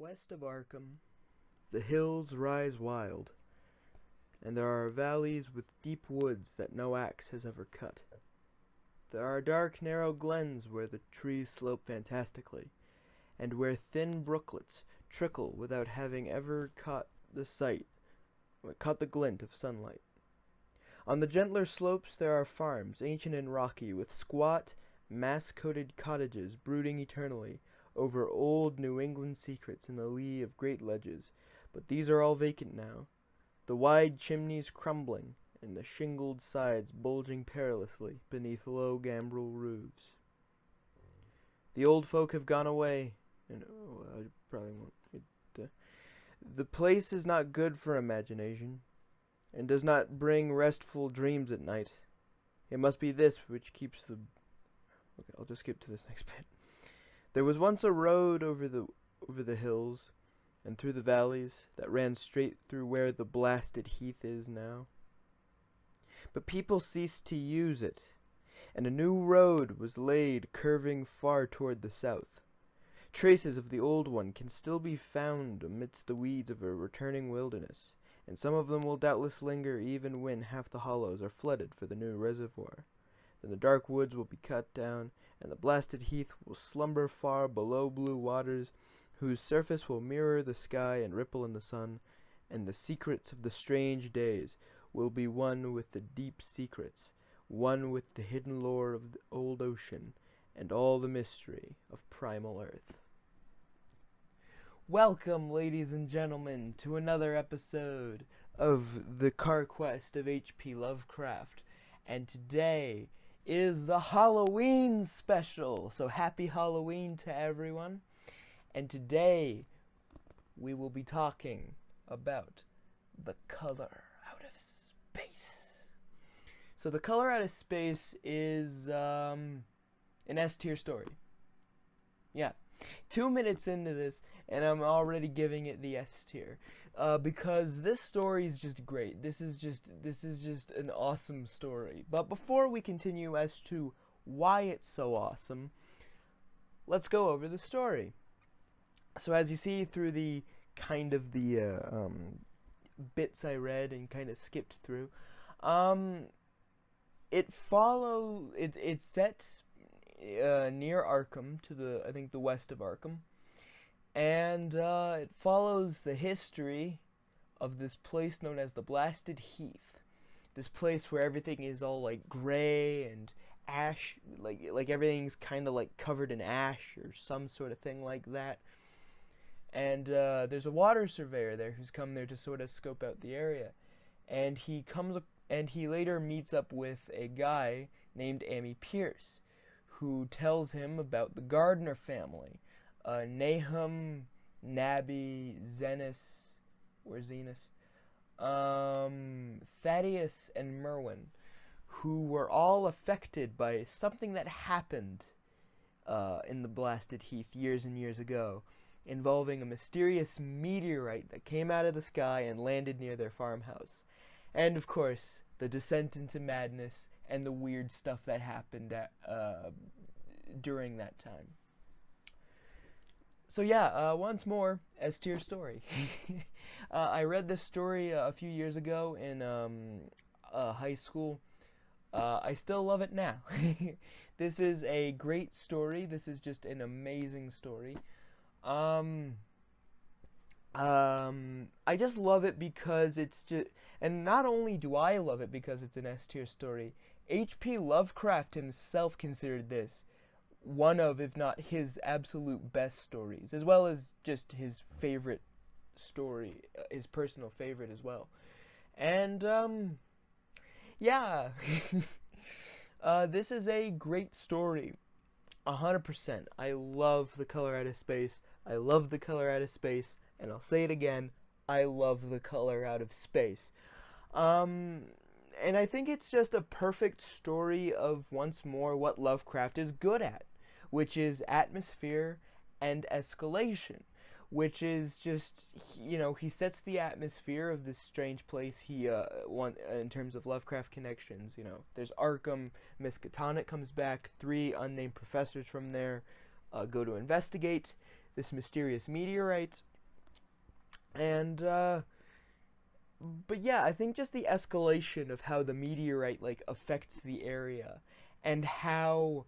West of Arkham, the hills rise wild, and there are valleys with deep woods that no axe has ever cut. There are dark, narrow glens where the trees slope fantastically, and where thin brooklets trickle without having ever caught the glint of sunlight. On the gentler slopes there are farms, ancient and rocky, with squat, mass-coated cottages brooding eternally over old New England secrets in the lee of great ledges, but these are all vacant now, the wide chimneys crumbling, and the shingled sides bulging perilously beneath low gambrel roofs. The old folk have gone away, and I probably won't. The place is not good for imagination, and does not bring restful dreams at night. It must be this which keeps the... Okay, I'll just skip to this next bit. There was once a road over the hills and through the valleys that ran straight through where the blasted heath is now. But people ceased to use it, and a new road was laid curving far toward the south. Traces of the old one can still be found amidst the weeds of a returning wilderness, and some of them will doubtless linger even when half the hollows are flooded for the new reservoir. Then the dark woods will be cut down, and the blasted heath will slumber far below blue waters, whose surface will mirror the sky and ripple in the sun, and the secrets of the strange days will be one with the deep secrets, one with the hidden lore of the old ocean, and all the mystery of primal earth. Welcome, ladies and gentlemen, to another episode of the Carr-Quest of H.P. Lovecraft. And today is the Halloween special. So happy Halloween to everyone. And today we will be talking about the color out of space. So the color out of space is an S-tier story. Yeah. 2 minutes into this, and I'm already giving it the S tier, because this story is just great. This is just an awesome story. But before we continue as to why it's so awesome, let's go over the story. So as you see through the kind of the bits I read and kind of skipped through, it's set near Arkham, to I think the west of Arkham, and it follows the history of this place known as the Blasted Heath. This place where everything is all like gray and ash, like everything's kind of like covered in ash or some sort of thing like that. And there's a water surveyor there who's come there to sort of scope out the area, and he later meets up with a guy named Amy Pierce, who tells him about the Gardner family, Nahum, Nabby, Zenas, Thaddeus, and Merwin, who were all affected by something that happened in the Blasted Heath years and years ago, involving a mysterious meteorite that came out of the sky and landed near their farmhouse. And, of course, the descent into madness and the weird stuff that happened during that time. So yeah, once more, S-tier story. I read this story a few years ago in high school. I still love it now. This is a great story. This is just an amazing story. I just love it because it's just, and not only do I love it because it's an S-tier story, H.P. Lovecraft himself considered this one of, if not his absolute best stories, as well as just his favorite story, his personal favorite as well. And, yeah, this is a great story, 100%. I love the color out of space, I love the color out of space, and I'll say it again, I love the color out of space. And I think it's just a perfect story of, once more, what Lovecraft is good at, which is atmosphere and escalation, which is just, he sets the atmosphere of this strange place in terms of Lovecraft connections. There's Arkham, Miskatonic comes back, 3 unnamed professors from there go to investigate this mysterious meteorite, And but yeah, I think just the escalation of how the meteorite like affects the area, and how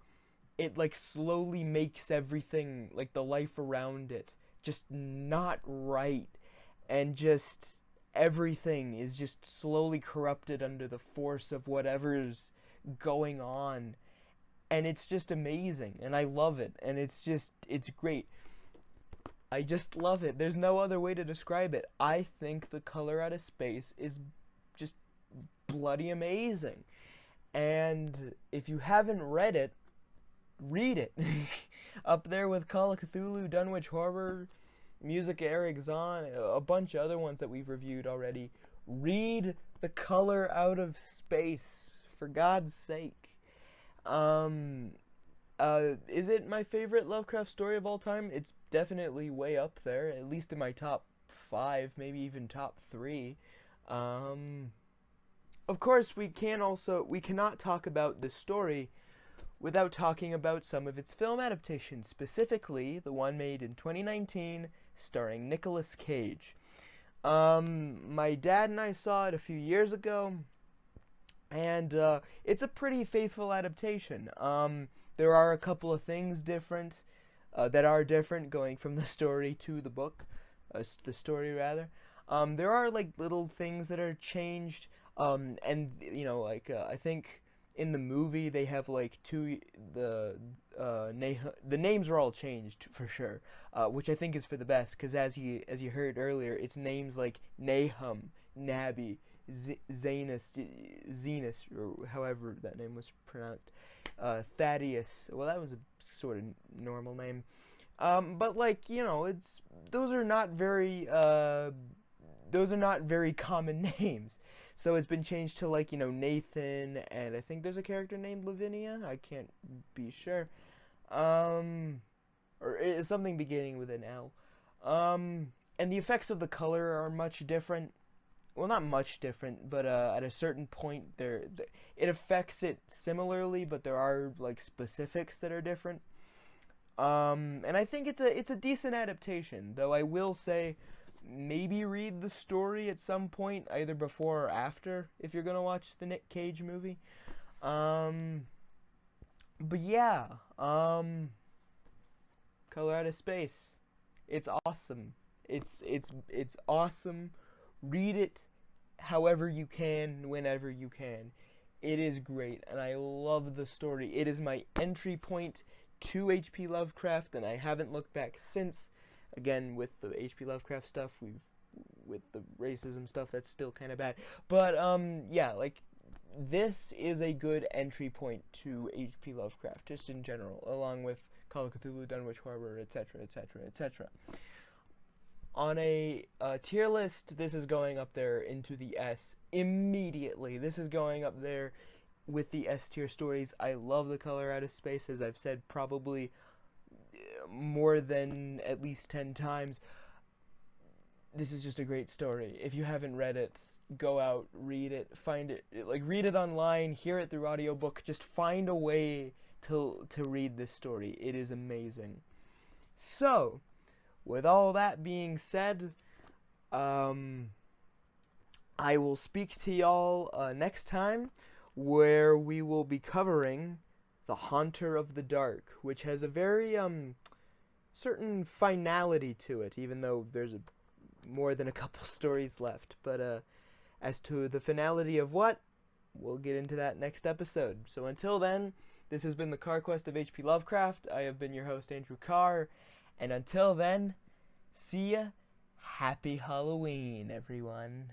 it like slowly makes everything like the life around it just not right, and just everything is just slowly corrupted under the force of whatever's going on, and it's just amazing, and I love it, and it's great. I just love it. There's no other way to describe it. I think The Color Out of Space is just bloody amazing. And if you haven't read it, read it. Up there with Call of Cthulhu, Dunwich Horror, Music Eric Zahn, a bunch of other ones that we've reviewed already. Read The Color Out of Space, for God's sake. Is it my favorite Lovecraft story of all time? It's definitely way up there, at least in my top 5, maybe even top 3. Of course, we cannot talk about this story without talking about some of its film adaptations, specifically the one made in 2019 starring Nicolas Cage. My dad and I saw it a few years ago, and it's a pretty faithful adaptation. There are a couple of things different, that are different going from the story to the book, the story rather. There are like little things that are changed, and like I think in the movie they have like the names are all changed for sure, which I think is for the best, because as you heard earlier, it's names like Nahum, Nabi, Zanus, or however that name was pronounced. Thaddeus. Well, that was a sort of normal name. But like it's those are not very common names. So it's been changed to like Nathan, and I think there's a character named Lavinia. I can't be sure. Or it's something beginning with an L. And the effects of the color are much different. Well, not much different, but at a certain point, it affects it similarly, but there are like specifics that are different. And I think it's a decent adaptation, though I will say maybe read the story at some point, either before or after, if you're gonna watch the Nick Cage movie. But yeah, Color Out of Space, it's awesome. It's awesome. Read it however you can, whenever you can. It is great, and I love the story. It is my entry point to H.P. Lovecraft, and I haven't looked back since. Again, with the H.P. Lovecraft stuff, with the racism stuff, that's still kind of bad. But yeah, like this is a good entry point to H.P. Lovecraft, just in general, along with Call of Cthulhu, Dunwich Horror, etc., etc., etc. On a tier list, this is going up there into the S immediately. This is going up there with the S tier stories. I love The Color Out of Space, as I've said probably more than at least 10 times. This is just a great story. If you haven't read it, go out, read it, find it, like read it online, hear it through audiobook. Just find a way to read this story. It is amazing. So, with all that being said, I will speak to y'all next time, where we will be covering The Haunter of the Dark, which has a very certain finality to it, even though there's more than a couple stories left. But as to the finality of what, we'll get into that next episode. So until then, this has been the Carr-Quest of H.P. Lovecraft. I have been your host, Andrew Carr. And until then, see ya. Happy Halloween, everyone.